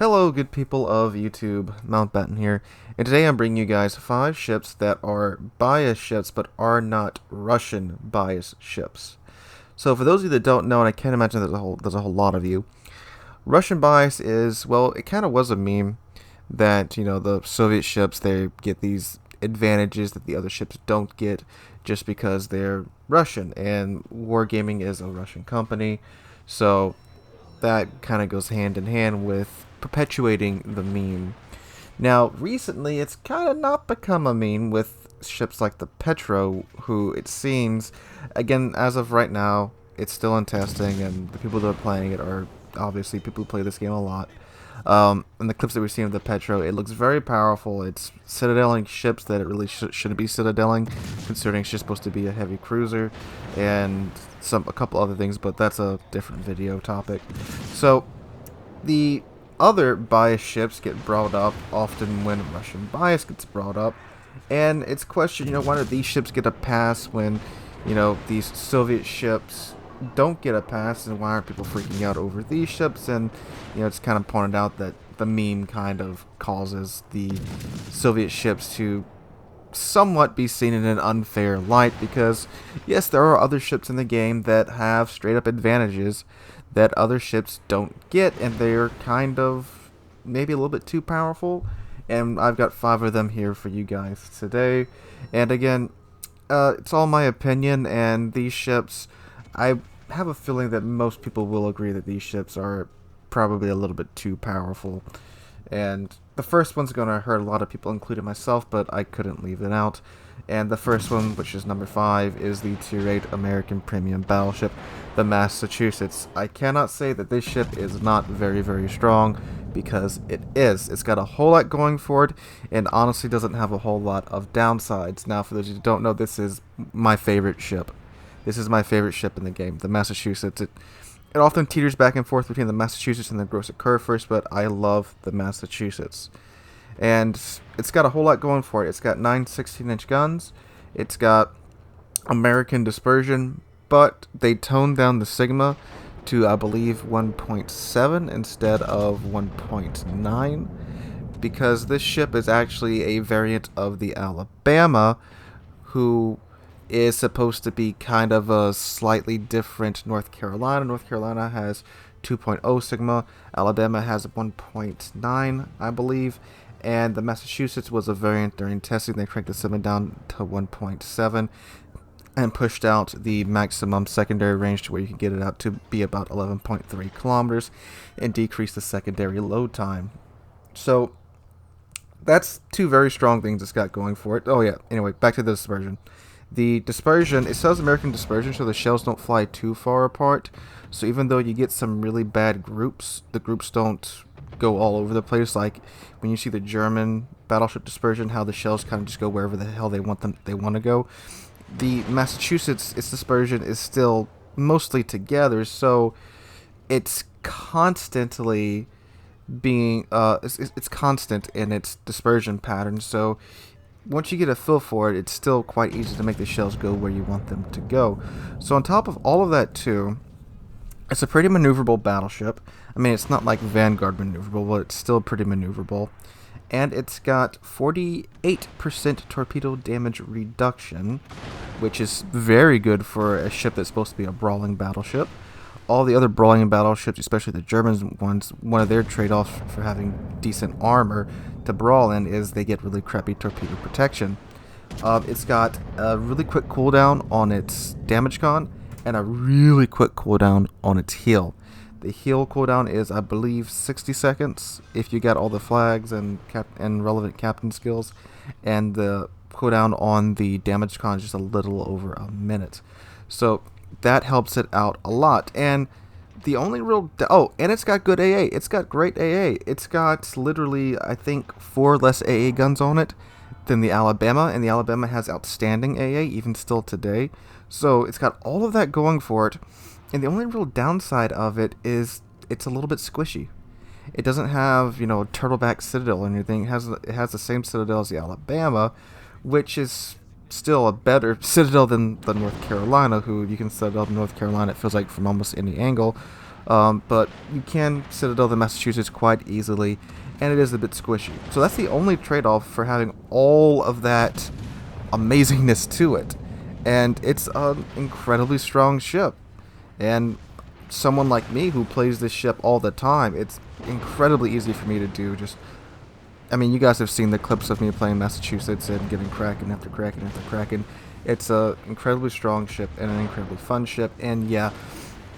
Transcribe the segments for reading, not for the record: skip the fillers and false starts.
Hello, good people of YouTube, Mountbatten here, and today I'm bringing you guys 5 ships that are bias ships but are not Russian bias ships. So for those of you that don't know, and I can't imagine there's a whole lot of you, Russian bias is, well, it kind of was a meme that, the Soviet ships, they get these advantages that the other ships don't get just because they're Russian, and Wargaming is a Russian company, so that kind of goes hand in hand with perpetuating the meme. Now, recently, it's kind of not become a meme with ships like the Petro, who it seems, again, as of right now, it's still in testing, and the people that are playing it are obviously people who play this game a lot. In the clips that we've seen of the Petro, it looks very powerful. It's citadeling ships that it really shouldn't be citadeling, considering it's just supposed to be a heavy cruiser, and a couple other things, but that's a different video topic. So, the other bias ships get brought up often when Russian bias gets brought up, and it's questioned, why do these ships get a pass when, these Soviet ships don't get a pass, and why aren't people freaking out over these ships? And it's kind of pointed out that the meme kind of causes the Soviet ships to somewhat be seen in an unfair light, because yes, there are other ships in the game that have straight up advantages that other ships don't get, and they're kind of maybe a little bit too powerful, and I've got 5 of them here for you guys today. And again, it's all my opinion, and these ships, I have a feeling that most people will agree that these ships are probably a little bit too powerful. And the first one's going to hurt a lot of people, including myself, but I couldn't leave it out. And the first one, which is number 5, is the Tier 8 American Premium Battleship, the Massachusetts. I cannot say that this ship is not very, very strong, because it is. It's got a whole lot going for it, and honestly doesn't have a whole lot of downsides. Now, for those of you who don't know, this is my favorite ship. This is my favorite ship in the game, the Massachusetts. It often teeters back and forth between the Massachusetts and the Grosser Kurfürst, but I love the Massachusetts. And it's got a whole lot going for it. It's got 9 16-inch guns. It's got American dispersion, but they toned down the Sigma to, I believe, 1.7 instead of 1.9, because this ship is actually a variant of the Alabama, who is supposed to be kind of a slightly different North Carolina. North Carolina has 2.0 Sigma. Alabama has 1.9, I believe. And the Massachusetts was a variant during testing. They cranked the Sigma down to 1.7 and pushed out the maximum secondary range to where you can get it out to be about 11.3 kilometers and decrease the secondary load time. So that's 2 very strong things it's got going for it. Oh yeah, anyway, back to the dispersion. The dispersion, it says American dispersion, so the shells don't fly too far apart. So even though you get some really bad groups, the groups don't go all over the place. Like when you see the German battleship dispersion, how the shells kind of just go wherever the hell they want to go. The Massachusetts, its dispersion is still mostly together, so it's constantly being it's constant in its dispersion pattern. So once you get a feel for it, it's still quite easy to make the shells go where you want them to go. So on top of all of that too, it's a pretty maneuverable battleship. I mean, it's not like Vanguard maneuverable, but it's still pretty maneuverable. And it's got 48% torpedo damage reduction, which is very good for a ship that's supposed to be a brawling battleship. All the other brawling battleships, especially the German ones, one of their trade-offs for having decent armor to brawl in is they get really crappy torpedo protection. It's got a really quick cooldown on its damage con and a really quick cooldown on its heal. The heal cooldown is, I believe, 60 seconds if you got all the flags and relevant captain skills, and the cooldown on the damage con is just a little over a minute. So that helps it out a lot. And the only real... and it's got good AA. It's got great AA. It's got literally, I think, 4 less AA guns on it than the Alabama, and the Alabama has outstanding AA, even still today. So it's got all of that going for it, and the only real downside of it is it's a little bit squishy. It doesn't have, a turtleback citadel or anything. It has the same citadel as the Alabama, which is still a better citadel than North Carolina, who you can citadel North Carolina, it feels like, from almost any angle. but you can citadel the Massachusetts quite easily, and it is a bit squishy. So that's the only trade-off for having all of that amazingness to it. And it's an incredibly strong ship. And someone like me who plays this ship all the time, it's incredibly easy for me to do. I mean, you guys have seen the clips of me playing Massachusetts and getting Kraken after Kraken after Kraken. It's a incredibly strong ship and an incredibly fun ship, and yeah,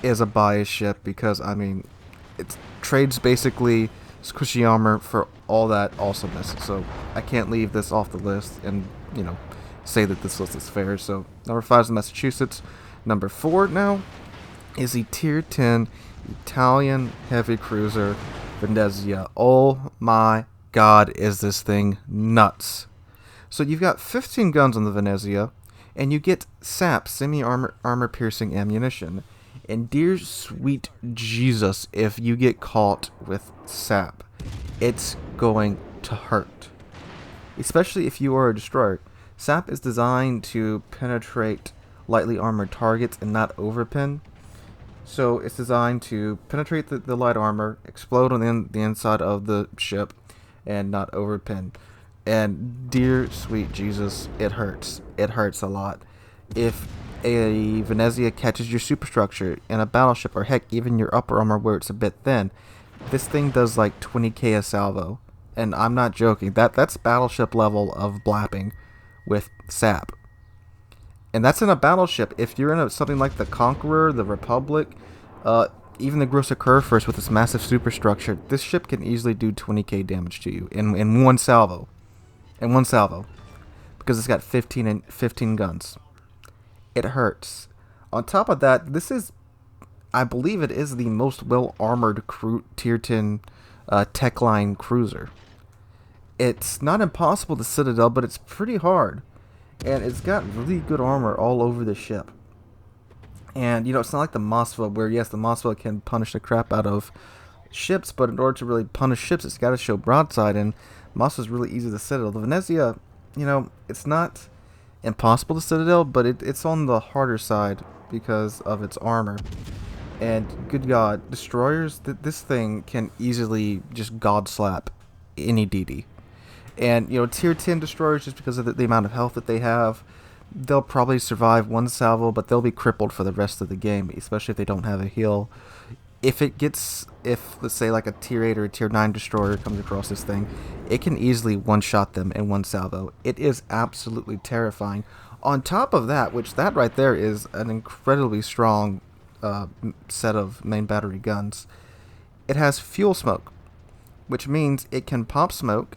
is a biased ship because, I mean, it trades basically squishy armor for all that awesomeness. So I can't leave this off the list and, say that this list is fair. So number 5 is Massachusetts. Number 4 now is the Tier 10 Italian heavy cruiser Venezia. Oh my god, is this thing nuts. So you've got 15 guns on the Venezia, and you get SAP, semi-armor piercing ammunition. And dear sweet Jesus, if you get caught with SAP, it's going to hurt. Especially if you are a destroyer. SAP is designed to penetrate lightly armored targets and not overpin. So it's designed to penetrate the light armor, explode on the inside of the ship, and not overpin. And dear sweet Jesus, it hurts. It hurts a lot. If a Venezia catches your superstructure in a battleship, or heck, even your upper armor where it's a bit thin, this thing does like 20k a salvo. And I'm not joking. That's battleship level of blapping with SAP. And that's in a battleship. If you're in something like the Conqueror, the Republic, even the Grosser Kurfürst with its massive superstructure, this ship can easily do 20k damage to you in one salvo. In one salvo. Because it's got 15 guns. It hurts. On top of that, I believe it is the most well-armored Tier 10 tech line cruiser. It's not impossible to citadel, but it's pretty hard. And it's got really good armor all over the ship. And, it's not like the Moskva, where, yes, the Moskva can punish the crap out of ships, but in order to really punish ships, it's got to show broadside, and Moskva's really easy to citadel. The Venezia, it's not impossible to citadel, but it's on the harder side because of its armor. And, good God, destroyers, this thing can easily just god slap any DD. And, Tier 10 destroyers, just because of the amount of health that they have, they'll probably survive one salvo, but they'll be crippled for the rest of the game, especially if they don't have a heal. If let's say like a Tier 8 or a Tier 9 destroyer comes across this thing, it can easily one-shot them in one salvo. It is absolutely terrifying. On top of that, which that right there is an incredibly strong set of main battery guns, it has fuel smoke, which means it can pop smoke,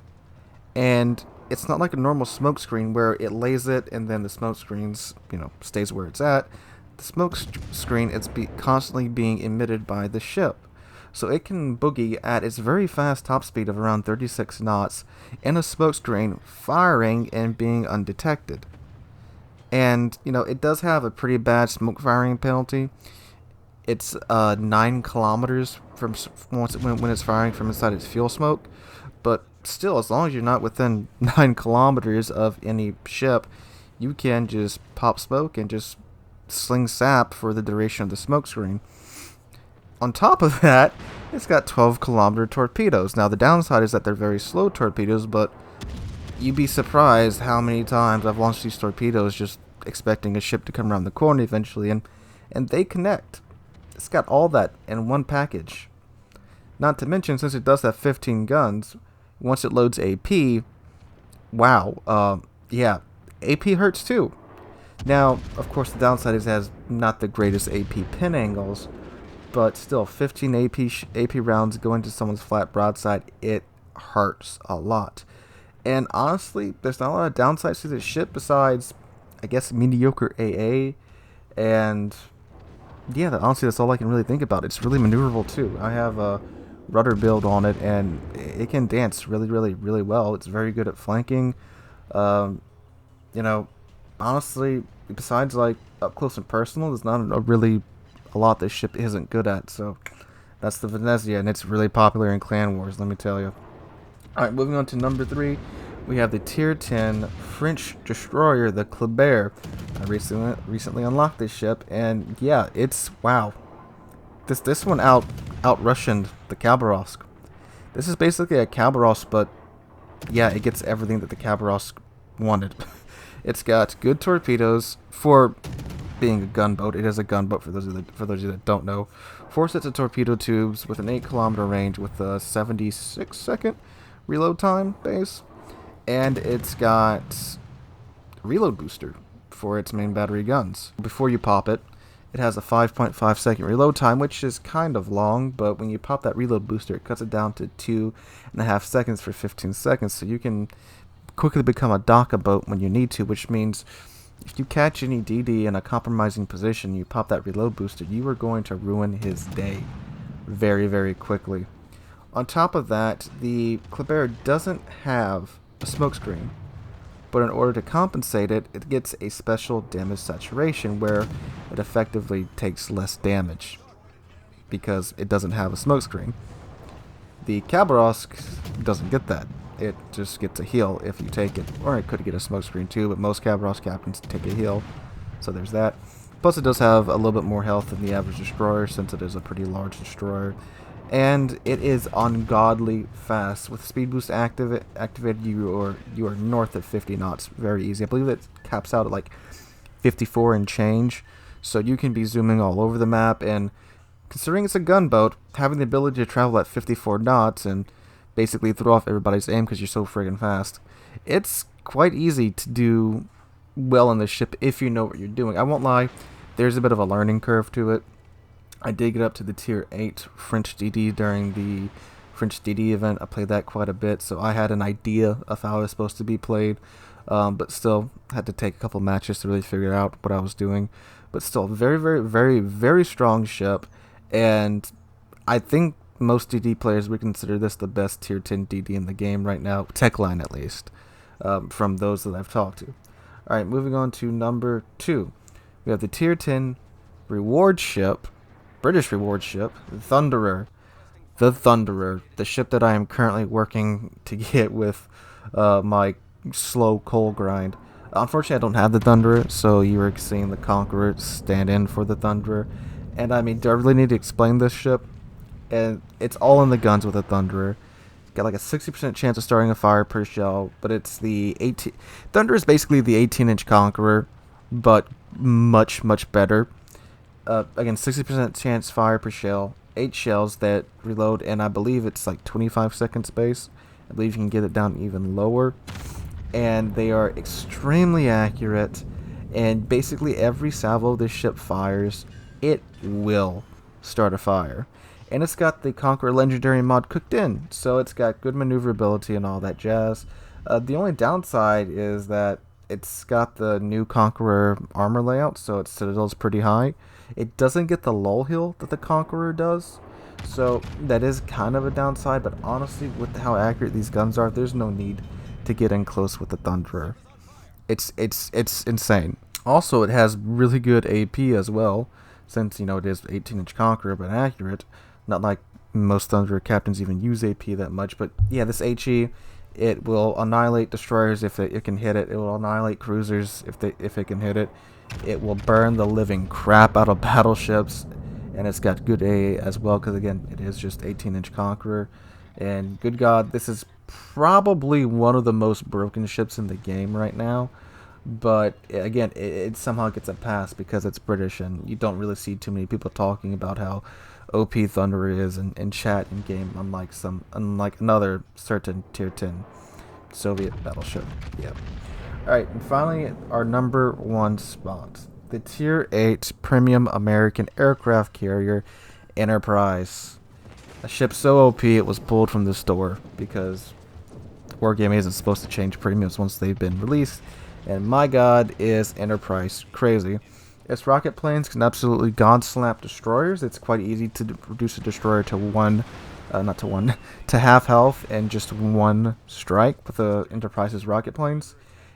and it's not like a normal smoke screen where it lays it and then the smoke screens, stays where it's at. The smoke screen, it's constantly being emitted by the ship. So it can boogie at its very fast top speed of around 36 knots in a smoke screen, firing and being undetected. And, it does have a pretty bad smoke firing penalty. It's 9 kilometers from when it's firing from inside its fuel smoke. But still, as long as you're not within 9 kilometers of any ship, you can just pop smoke and just sling sap for the duration of the smoke screen. On top of that, it's got 12-kilometer torpedoes. Now, the downside is that they're very slow torpedoes, but you'd be surprised how many times I've launched these torpedoes just expecting a ship to come around the corner eventually, and they connect. It's got all that in one package. Not to mention, since it does have 15 guns, once it loads AP, wow, yeah, AP hurts too. Now, of course, the downside is it has not the greatest AP pin angles, but still, 15 AP rounds going to someone's flat broadside, it hurts a lot. And honestly, there's not a lot of downsides to this ship besides, I guess, mediocre AA, and yeah, honestly, that's all I can really think about. It's really maneuverable too. I have a rudder build on it, and it can dance really, really, really well. It's very good at flanking. Honestly, besides like up close and personal, there's not a lot this ship isn't good at. So that's the Venezia, and it's really popular in Clan Wars, let me tell you. Alright, moving on to number 3, we have the Tier 10 French destroyer, the Khabarovsk. I recently unlocked this ship, and yeah, wow. This one out Russianed the Khabarovsk. This is basically a Khabarovsk, but yeah, it gets everything that the Khabarovsk wanted. It's got good torpedoes for being a gunboat. It is a gunboat for those of you that don't know. 4 sets of torpedo tubes with an 8-kilometer range with a 76-second reload time base, and it's got reload booster for its main battery guns. Before you pop it, it has a 5.5-second reload time, which is kind of long, but when you pop that reload booster, it cuts it down to 2.5 seconds for 15 seconds, so you can quickly become a Daka boat when you need to, which means if you catch any DD in a compromising position, you pop that reload booster, you are going to ruin his day very, very quickly. On top of that, the Kleber doesn't have a smokescreen, but in order to compensate it, it gets a special damage saturation where it effectively takes less damage because it doesn't have a smokescreen. The Khabarovsk doesn't get that. It just gets a heal if you take it, or it could get a smokescreen too, but most Khabarovsk captains take a heal, so there's that. Plus it does have a little bit more health than the average destroyer since it is a pretty large destroyer. And it is ungodly fast. With speed boost activated, you are north of 50 knots very easy. I believe it caps out at like 54 and change, so you can be zooming all over the map, and considering it's a gunboat, having the ability to travel at 54 knots and basically throw off everybody's aim because you're so friggin' fast, it's quite easy to do well on this ship if you know what you're doing. I won't lie, there's a bit of a learning curve to it. I did get up to the tier 8 French DD during the French DD event. I played that quite a bit, so I had an idea of how it was supposed to be played, but still had to take a couple matches to really figure out what I was doing. But still, very, very, very, very strong ship, and I think most DD players would consider this the best tier 10 DD in the game right now, tech line at least, from those that I've talked to. Alright, moving on to number 2. We have the tier 10 reward ship, British reward ship, Thunderer. The Thunderer, the ship that I am currently working to get with my slow coal grind. Unfortunately, I don't have the Thunderer, so you are seeing the Conqueror stand in for the Thunderer. And I mean, do I really need to explain this ship? And it's all in the guns with a Thunderer. It's got like a 60% chance of starting a fire per shell, but it's the 18. Thunder is basically the 18-inch Conqueror, but much, much better. Again, 60% chance fire per shell, 8 shells that reload, and I believe it's like 25 seconds base. I believe you can get it down even lower. And they are extremely accurate, and basically every salvo this ship fires, it will start a fire. And it's got the Conqueror Legendary mod cooked in, so it's got good maneuverability and all that jazz. The only downside is that it's got the new Conqueror armor layout, so its citadel is pretty high. It doesn't get the lull heal that the Conqueror does, so that is kind of a downside, but honestly, with how accurate these guns are, there's no need to get in close with the Thunderer. It's insane. Also, it has really good AP as well, since, you know, it is 18-inch Conqueror, but accurate. Not like most Thunderer captains even use AP that much, but yeah, this HE, it will annihilate destroyers if it can hit it. It will annihilate cruisers if it can hit it. It will burn the living crap out of battleships, and it's got good AA as well, because again, it is just 18-inch Conqueror. And good God, this is probably one of the most broken ships in the game right now. But again, it somehow gets a pass because it's British, and you don't really see too many people talking about how OP Thunderer is in chat in game, unlike another certain tier 10 Soviet battleship. Yeah. Alright, and finally, our number 1 spot, the tier 8 premium American aircraft carrier Enterprise. A ship so OP it was pulled from the store because Wargaming isn't supposed to change premiums once they've been released. And my god, is Enterprise crazy. Its rocket planes can absolutely god-slap destroyers. It's quite easy to reduce a destroyer to to half health and just 1 strike with the Enterprise's rocket planes.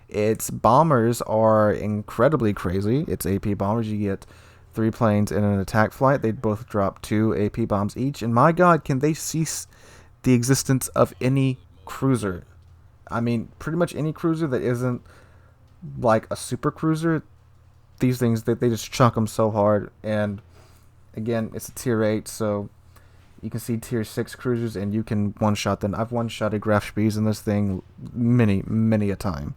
Its bombers are incredibly crazy. Its AP bombers, you get 3 planes in an attack flight. They both drop 2 AP bombs each. And my god, can they cease the existence of any cruiser? I mean, pretty much any cruiser that isn't like a super cruiser. These things, they just chunk them so hard, and again, it's a tier 8, so you can see tier 6 cruisers and you can one-shot them. I've one-shotted Graf Spies in this thing many a time.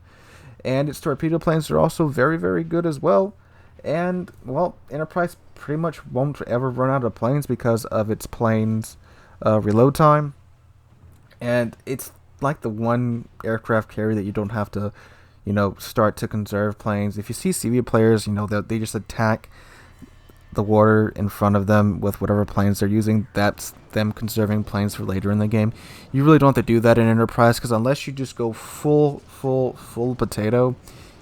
And its torpedo planes are also very, very good as well. And, well, Enterprise pretty much won't ever run out of planes because of its planes' reload time. And it's like the one aircraft carrier that you don't have to, start to conserve planes. If you see CV players, they just attack the water in front of them with whatever planes they're using. That's them conserving planes for later in the game. You really don't have to do that in Enterprise, because unless you just go full potato,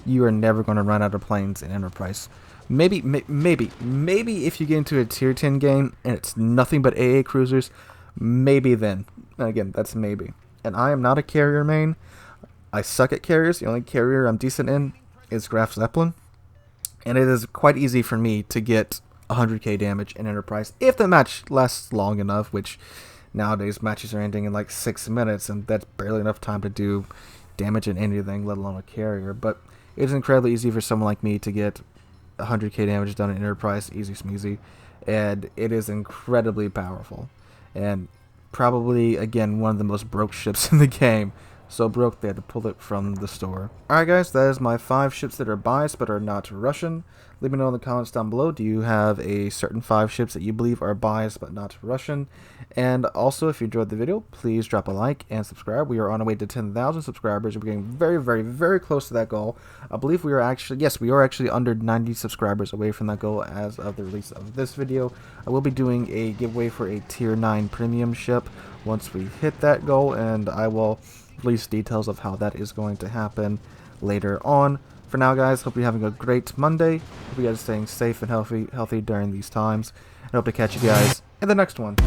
you are never going to run out of planes in Enterprise. Maybe if you get into a tier 10 game and it's nothing but AA cruisers, maybe then. Again, that's maybe. And I am not a carrier main. I suck at carriers. The only carrier I'm decent in is Graf Zeppelin. And it is quite easy for me to get 100k damage in Enterprise if the match lasts long enough, which nowadays matches are ending in like 6 minutes, and that's barely enough time to do damage in anything, let alone a carrier. But it is incredibly easy for someone like me to get 100k damage done in Enterprise, easy smeezy, and it is incredibly powerful, and probably, again, one of the most broke ships in the game. So broke they had to pull it from the store. Alright guys, that is my 5 ships that are biased but are not Russian. Let me know in the comments down below, do you have a certain 5 ships that you believe are biased but not Russian? And also, if you enjoyed the video, please drop a like and subscribe. We are on our way to 10,000 subscribers. We're getting very close to that goal. I believe we are actually under 90 subscribers away from that goal as of the release of this video. I will be doing a giveaway for a tier 9 premium ship once we hit that goal, and I will release details of how that is going to happen later on. For now, guys, hope you're having a great Monday. Hope you guys are staying safe and healthy during these times. I hope to catch you guys in the next one.